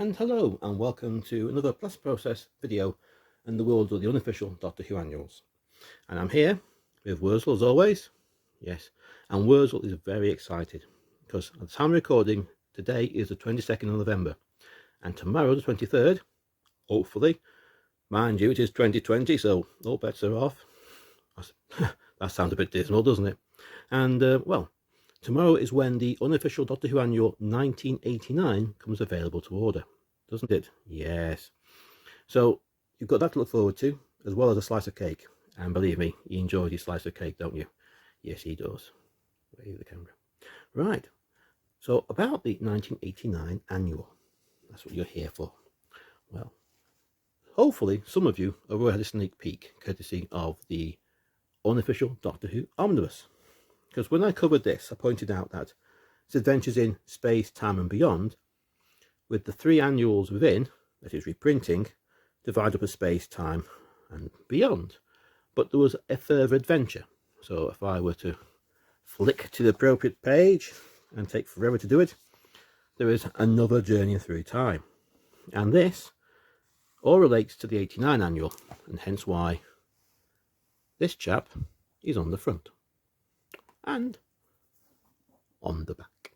And hello and welcome to another Plus Process video in the world of the Unofficial Doctor Who Annuals. And I'm here with Wurzel as always. Yes, and Wurzel is very excited because at the time of recording, today is the 22nd of November and tomorrow the 23rd, hopefully, mind you, it is 2020, so all bets are off. That sounds a bit dismal, doesn't it? And well, tomorrow is when the Unofficial Doctor Who Annual 1989 comes available to order, doesn't it? Yes. So you've got that to look forward to, as well as a slice of cake. And believe me, he enjoys his slice of cake, don't you? Yes, he does. Wave the camera. Right. So about the 1989 Annual. That's what you're here for. Well, hopefully some of you have already had a sneak peek, courtesy of the Unofficial Doctor Who Omnibus. Because when I covered this, I pointed out that it's adventures in space, time and beyond, with the 3 annuals within, that is reprinting, divide up as space, time and beyond. But there was a further adventure. So if I were to flick to the appropriate page and take forever to do it, there is another journey through time. And this all relates to the 89 annual, and hence why this chap is on the front and on the back.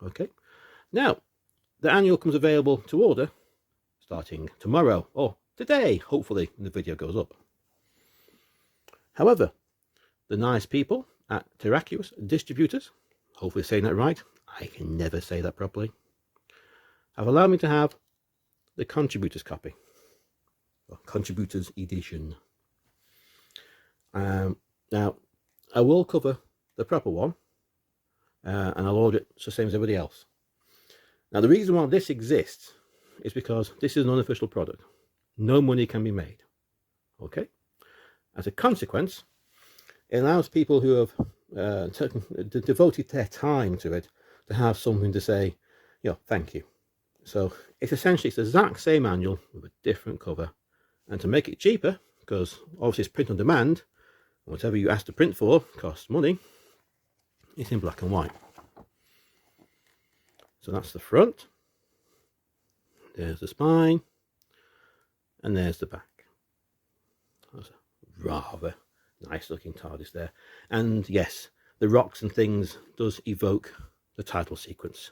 Okay, now the annual comes available to order starting tomorrow, or today, hopefully, when the video goes up. However, the nice people at Terraqueous Distributors, hopefully saying that right, I can never say that properly, have allowed me to have the Contributors copy, or Contributors edition. Now, I will cover the proper one, and I'll order it the same as everybody else. Now, the reason why this exists is because this is an unofficial product. No money can be made. Okay? As a consequence, it allows people who have devoted their time to it to have something to say, thank you. So it's essentially the exact same annual with a different cover. And to make it cheaper, because obviously it's print on demand, whatever you ask to print for costs money, it's in black and white. So that's the front, there's the spine, and there's the back. That's a rather nice looking TARDIS there. And yes, the rocks and things does evoke the title sequence.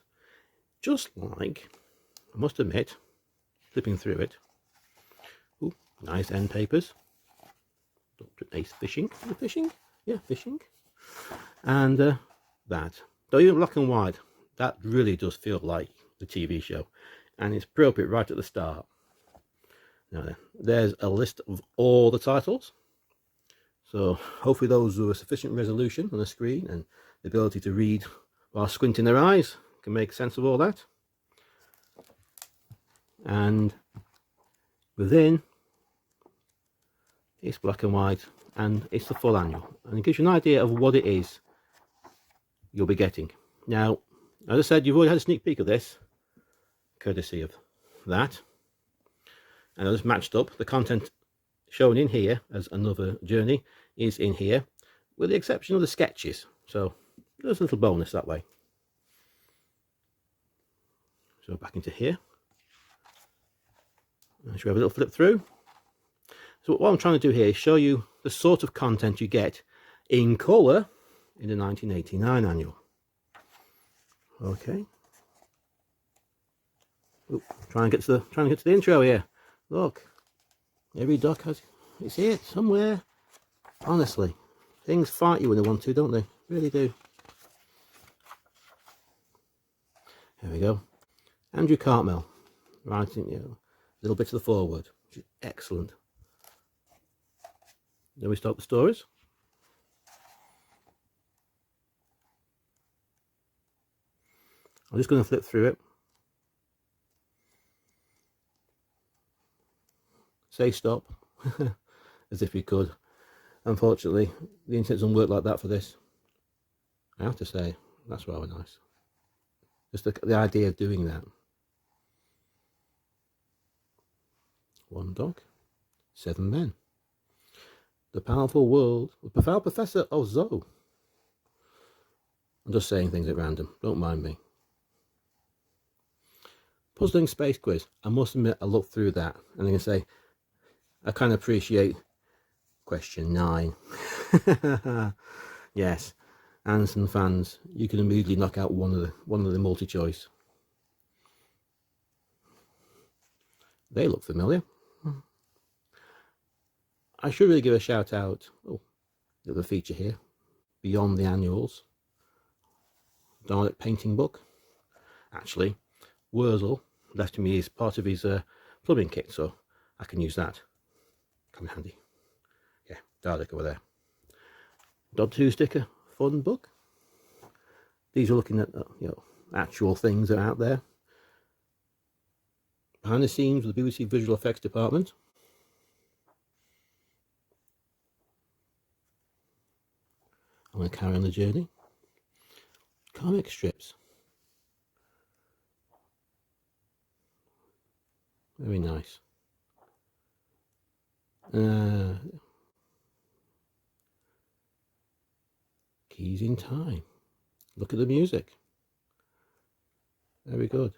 Just like, I must admit, flipping through it, ooh, nice end papers. Dr. Ace fishing, yeah, fishing, and that, though even black and white, that really does feel like the TV show, and it's appropriate right at the start. Now then, there's a list of all the titles, so hopefully those with a sufficient resolution on the screen and the ability to read while squinting their eyes can make sense of all that. And within, it's black and white, and it's the full annual, and it gives you an idea of what it is you'll be getting. Now, as I said, you've already had a sneak peek of this, courtesy of that, and I just matched up the content shown in here as another journey is in here, with the exception of the sketches. So there's a little bonus that way. So back into here, and should we have a little flip through? So what I'm trying to do here is show you the sort of content you get in colour in the 1989 annual. Okay. Oop, trying to get to the intro here. Look, every doc has, it's here somewhere. Honestly, things fight you when they want to, don't they? Really do. Here we go. Andrew Cartmel writing, a little bit of the foreword, which is excellent. Then we start the stories. I'm just going to flip through it. Say stop, as if we could. Unfortunately, the internet doesn't work like that for this. I have to say, that's rather nice. Just the idea of doing that. One dog, 7 men. The powerful world, the profound professor of Zoe. I'm just saying things at random, don't mind me. Puzzling space quiz. I must admit, I looked through that and I can say I kind of appreciate question 9. Yes, Anderson fans, you can immediately knock out one of the multi-choice. They look familiar. I should really give a shout out. Oh, the other feature here, Beyond the Annuals, Dalek painting book. Actually, Wurzel left me as part of his plumbing kit, so I can use that. Come in handy. Yeah, Dalek over there. Doctor Who sticker fun book. These are looking at actual things that are out there. Behind the scenes with the BBC Visual Effects department. I'm going to carry on the journey. Comic strips. Very nice. Keys in Time. Look at the music. Very good.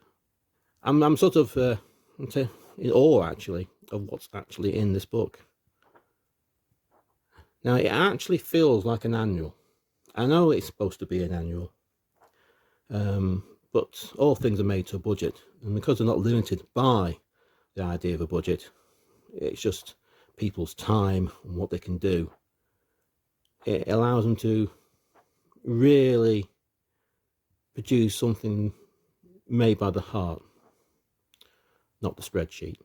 I'm sort of in awe actually of what's actually in this book. Now it actually feels like an annual. I know it's supposed to be an annual, but all things are made to a budget, and because they're not limited by the idea of a budget, it's just people's time and what they can do. It allows them to really produce something made by the heart, not the spreadsheet.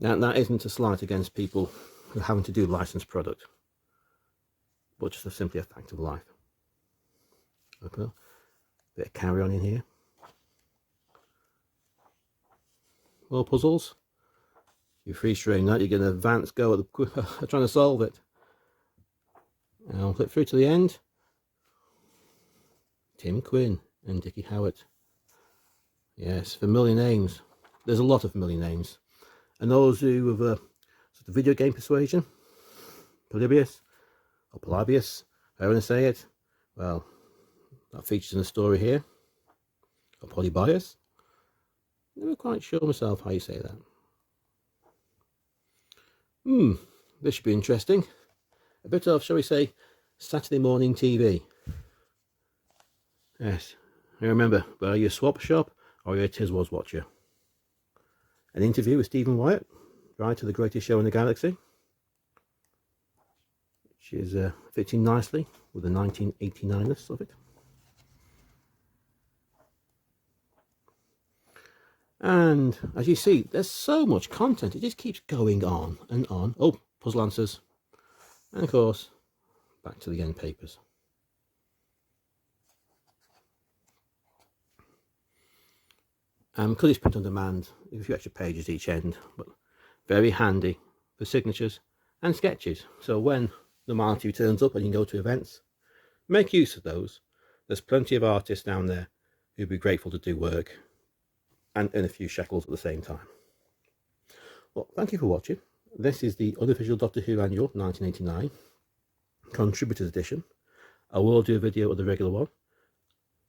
Now that isn't a slight against people who are having to do licensed product, but just simply a fact of life. Okay. Bit of carry on in here. More puzzles. You free stream that, you get an advanced go at the trying to solve it. And I'll flip through to the end. Tim Quinn and Dickie Howard. Yes, familiar names. There's a lot of familiar names. And those who have sort of video game persuasion, Polybius or Polybius, I want to say it. Well, that features in the story here. Or Polybius. Never quite sure myself how you say that. This should be interesting. A bit of, shall we say, Saturday morning TV. Yes. I remember, but are you a swap shop or are you a Tiswas watcher? An interview with Stephen Wyatt, writer of The Greatest Show in the Galaxy, which is fitting nicely with the 1989ness of it. And as you see, there's so much content, it just keeps going on and on. Oh, puzzle answers. And of course, back to the end papers. Because it's print on demand, a few extra pages each end, but very handy for signatures and sketches. So when the Marty turns up and you can go to events, make use of those. There's plenty of artists down there who'd be grateful to do work and earn a few shekels at the same time. Well, thank you for watching. This is the Unofficial Doctor Who Annual 1989 Contributors Edition. I will do a video of the regular one.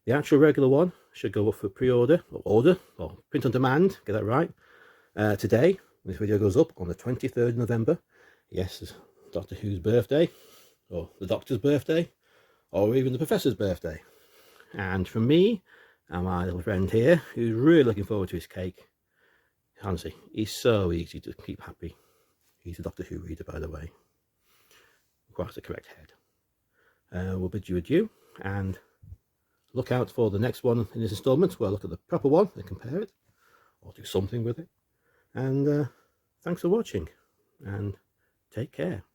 The actual regular one should go up for pre-order or print on demand, get that right, today. This video goes up on the 23rd of November. Yes, it's Doctor Who's birthday, or the Doctor's birthday, or even the Professor's birthday. And from me and my little friend here, who's really looking forward to his cake, Hansi, he's so easy to keep happy. He's a Doctor Who reader, by the way. Quite the correct head. We'll bid you adieu, and look out for the next one in this instalment, where I look at the proper one and compare it, or do something with it. And thanks for watching, and take care.